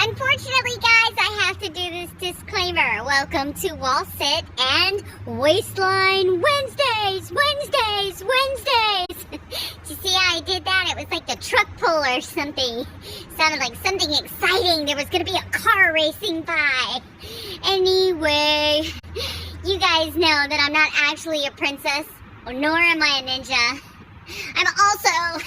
Unfortunately, guys, I have to do this disclaimer. Welcome to Wallsit and Waistline Wednesdays. Did you see how I did that? It was like a truck pull or something. Sounded like something exciting. There was going to be a car racing by. Anyway, you guys know that I'm not actually a princess, nor am I a ninja. I'm also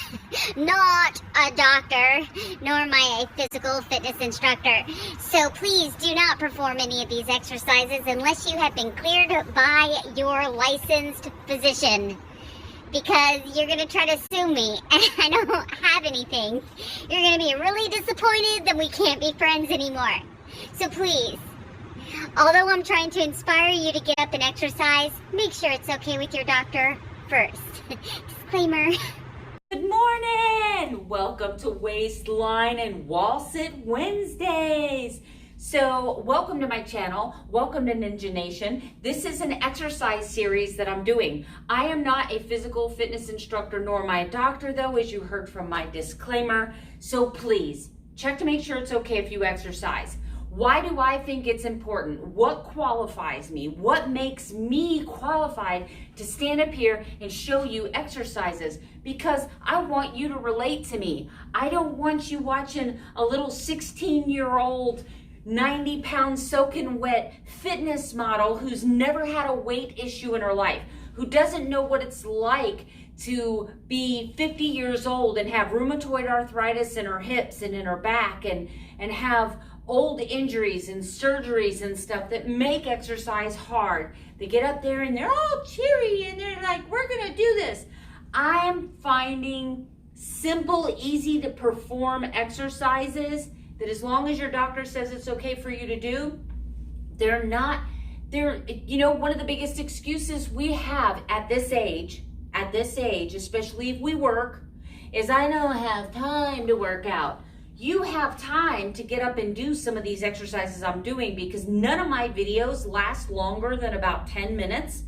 not a doctor, nor am I a physical fitness instructor. So please do not perform any of these exercises unless you have been cleared by your licensed physician. Because you're going to try to sue me, and I don't have anything. You're going to be really disappointed that we can't be friends anymore. So please, although I'm trying to inspire you to get up and exercise, make sure it's okay with your doctor first. Disclaimer. Good morning! Welcome to Waistline and Wallsit Wednesdays. So welcome to my channel. Welcome to Ninja Nation. This is an exercise series that I'm doing. I am not a physical fitness instructor nor my doctor though, as you heard from my disclaimer. So please check to make sure it's okay if you exercise. Why do I think it's important? What qualifies me? What makes me qualified to stand up here and show you exercises? Because I want you to relate to me. I don't want you watching a little 16-year-old, 90-pound soaking wet fitness model who's never had a weight issue in her life, who doesn't know what it's like to be 50 years old and have rheumatoid arthritis in her hips and in her back and have old injuries and surgeries and stuff that make exercise hard. They get up there and they're all cheery and they're like, we're gonna do this. I'm finding simple, easy to perform exercises that as long as your doctor says it's okay for you to do, you know, one of the biggest excuses we have at this age, especially if we work, is I don't have time to work out. You have time to get up and do some of these exercises I'm doing because none of my videos last longer than about 10 minutes.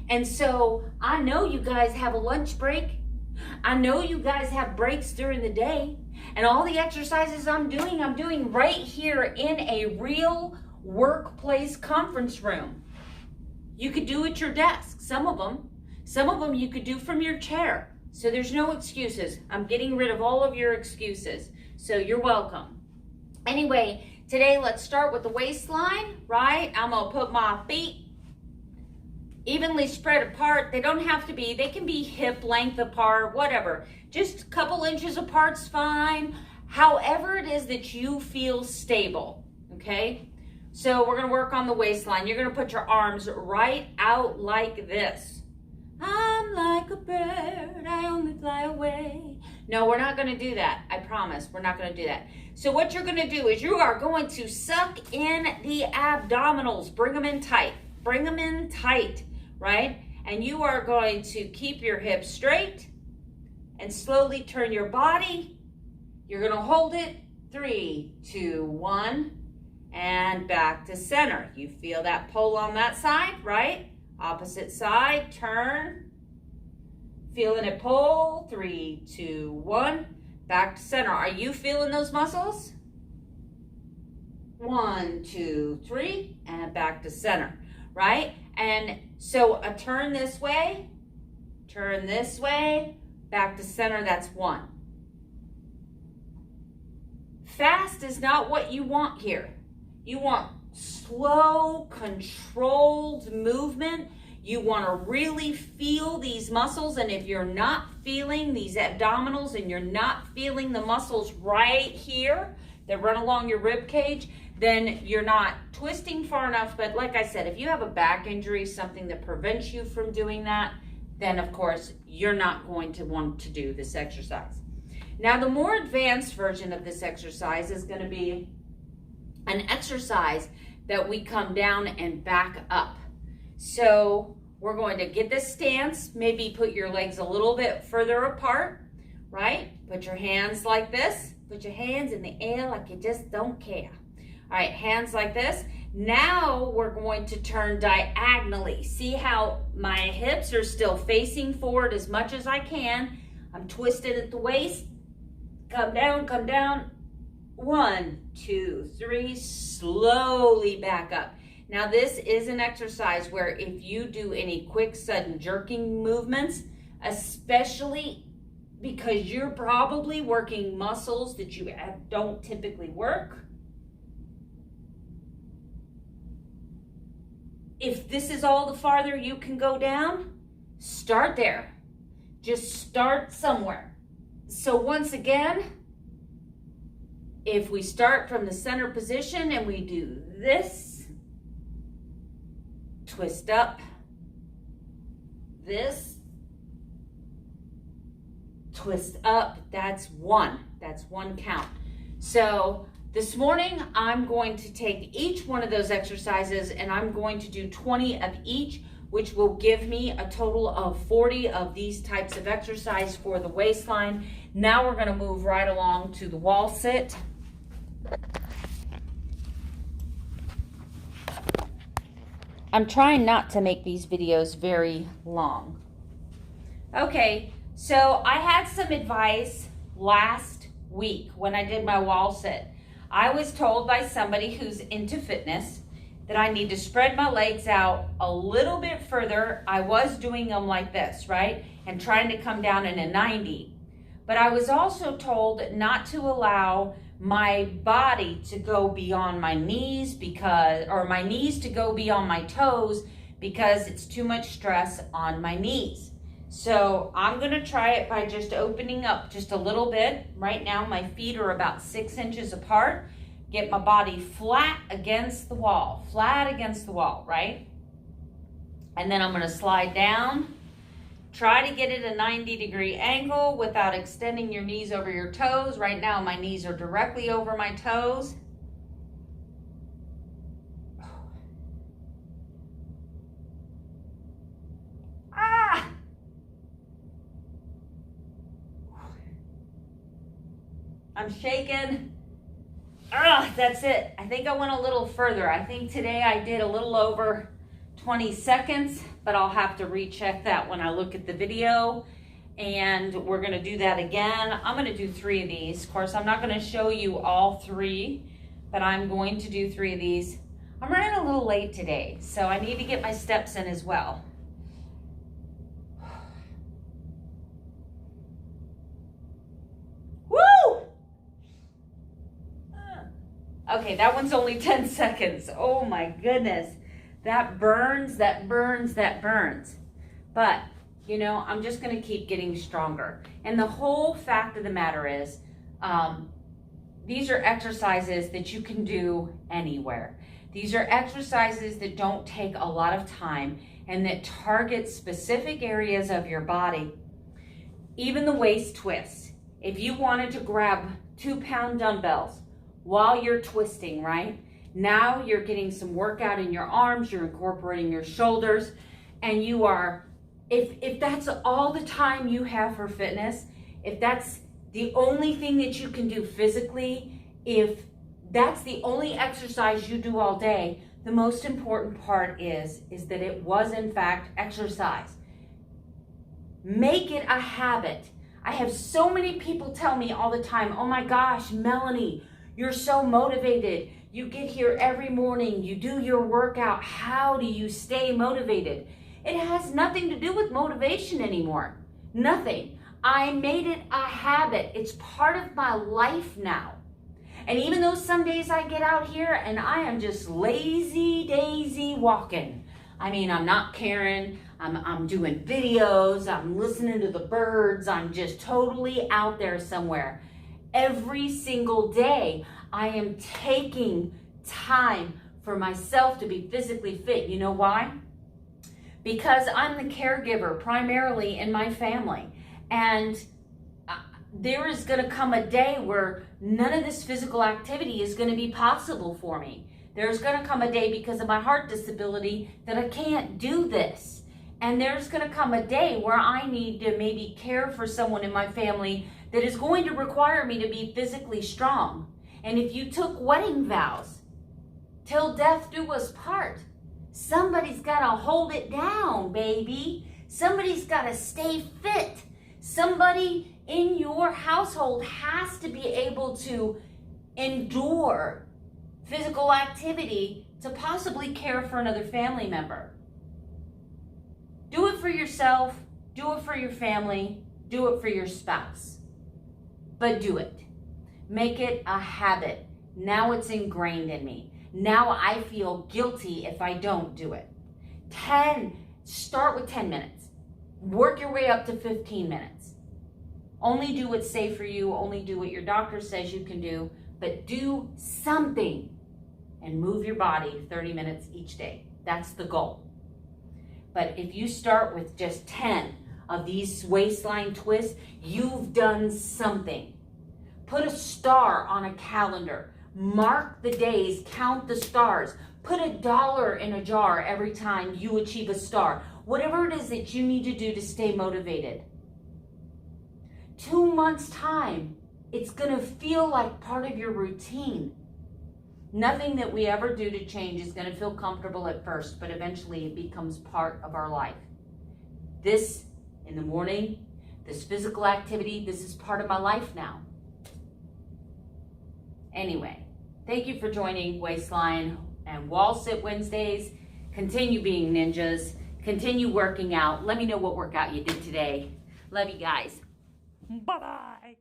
And so I know you guys have a lunch break. I know you guys have breaks during the day. And all the exercises I'm doing right here in a real workplace conference room. You could do at your desk, some of them you could do from your chair. So there's no excuses. I'm getting rid of all of your excuses. So you're welcome. Anyway, today let's start with the waistline, right? I'm gonna put my feet evenly spread apart. They don't have to be, they can be hip length apart, whatever. Just a couple inches apart's fine. However it is that you feel stable, okay? So we're gonna work on the waistline. You're gonna put your arms right out like this. I'm like a bird, I only fly away. No, we're not gonna do that. I promise, we're not gonna do that. So what you're gonna do is you are going to suck in the abdominals. Bring them in tight, right? And you are going to keep your hips straight and slowly turn your body. You're gonna hold it, 3, 2, 1, and back to center. You feel that pull on that side, right? Opposite side, turn. Feeling it pull, 3, 2, 1, back to center. Are you feeling those muscles? 1, 2, 3, and back to center, right? And so a turn this way, back to center, that's 1. Fast is not what you want here. You want slow, controlled movement. You want to really feel these muscles, and if you're not feeling these abdominals and you're not feeling the muscles right here that run along your rib cage, then you're not twisting far enough. But like I said, if you have a back injury, something that prevents you from doing that, then of course you're not going to want to do this exercise. Now the more advanced version of this exercise is going to be an exercise that we come down and back up. So we're going to get this stance, maybe put your legs a little bit further apart, right? Put your hands like this. Put your hands in the air like you just don't care. All right, hands like this. Now we're going to turn diagonally. See how my hips are still facing forward as much as I can. I'm twisted at the waist. Come down, 1, 2, 3, slowly back up. Now this is an exercise where if you do any quick sudden jerking movements, especially because you're probably working muscles that you don't typically work, if this is all the farther you can go down, start there. Just start somewhere. So once again, if we start from the center position and we do this, twist up, this, twist up, that's one count. So this morning, I'm going to take each one of those exercises and I'm going to do 20 of each, which will give me a total of 40 of these types of exercise for the waistline. Now we're gonna move right along to the wall sit. I'm trying not to make these videos very long. Okay, so I had some advice last week when I did my wall sit. I was told by somebody who's into fitness that I need to spread my legs out a little bit further. I was doing them like this, right? And trying to come down in a 90. But I was also told not to allow my body to go beyond my knees or my knees to go beyond my toes because it's too much stress on my knees. So I'm gonna try it by just opening up just a little bit. Right now my feet are about 6 inches apart. Get my body flat against the wall, right? And then I'm gonna slide down. Try to get it a 90-degree angle without extending your knees over your toes. Right now my knees are directly over my toes. I'm shaking. That's it. I think I went a little further. I think today I did a little over 20 seconds, but I'll have to recheck that when I look at the video. And we're gonna do that again. I'm gonna do 3 of these. Of course, I'm not gonna show you all 3, but I'm going to do 3 of these. I'm running a little late today, so I need to get my steps in as well. Okay, that one's only 10 seconds. Oh my goodness. That burns. But, you know, I'm just going to keep getting stronger. And the whole fact of the matter is, these are exercises that you can do anywhere. These are exercises that don't take a lot of time and that target specific areas of your body. Even the waist twist. If you wanted to grab 2-pound dumbbells, while you're twisting, right? Now you're getting some workout in your arms, you're incorporating your shoulders, and you are, if that's all the time you have for fitness, if that's the only thing that you can do physically, if that's the only exercise you do all day, the most important part is that it was in fact exercise. Make it a habit. I have so many people tell me all the time, oh my gosh, Melanie, you're so motivated. You get here every morning, you do your workout. How do you stay motivated? It has nothing to do with motivation anymore. Nothing. I made it a habit. It's part of my life now. And even though some days I get out here and I am just lazy daisy walking. I mean, I'm not caring. I'm doing videos. I'm listening to the birds. I'm just totally out there somewhere. Every single day, I am taking time for myself to be physically fit. You know why? Because I'm the caregiver primarily in my family. And there is going to come a day where none of this physical activity is going to be possible for me. There's going to come a day because of my heart disability that I can't do this. And there's going to come a day where I need to maybe care for someone in my family that is going to require me to be physically strong. And if you took wedding vows, till death do us part, somebody's got to hold it down, baby. Somebody's got to stay fit. Somebody in your household has to be able to endure physical activity to possibly care for another family member. Do it for yourself, do it for your family, do it for your spouse. But do it. Make it a habit. Now it's ingrained in me. Now I feel guilty if I don't do it. Start with 10 minutes. Work your way up to 15 minutes. Only do what's safe for you. Only do what your doctor says you can do. But do something and move your body 30 minutes each day. That's the goal. But if you start with just 10 of these waistline twists, you've done something. Put a star on a calendar. Mark the days, count the stars. Put $1 in a jar every time you achieve a star. Whatever it is that you need to do to stay motivated. 2 months' time, it's going to feel like part of your routine. Nothing that we ever do to change is going to feel comfortable at first, but eventually it becomes part of our life. This in the morning, this physical activity, this is part of my life now. Anyway, thank you for joining Waistline and Wallsit Wednesdays. Continue being ninjas. Continue working out. Let me know what workout you did today. Love you guys. Bye-bye.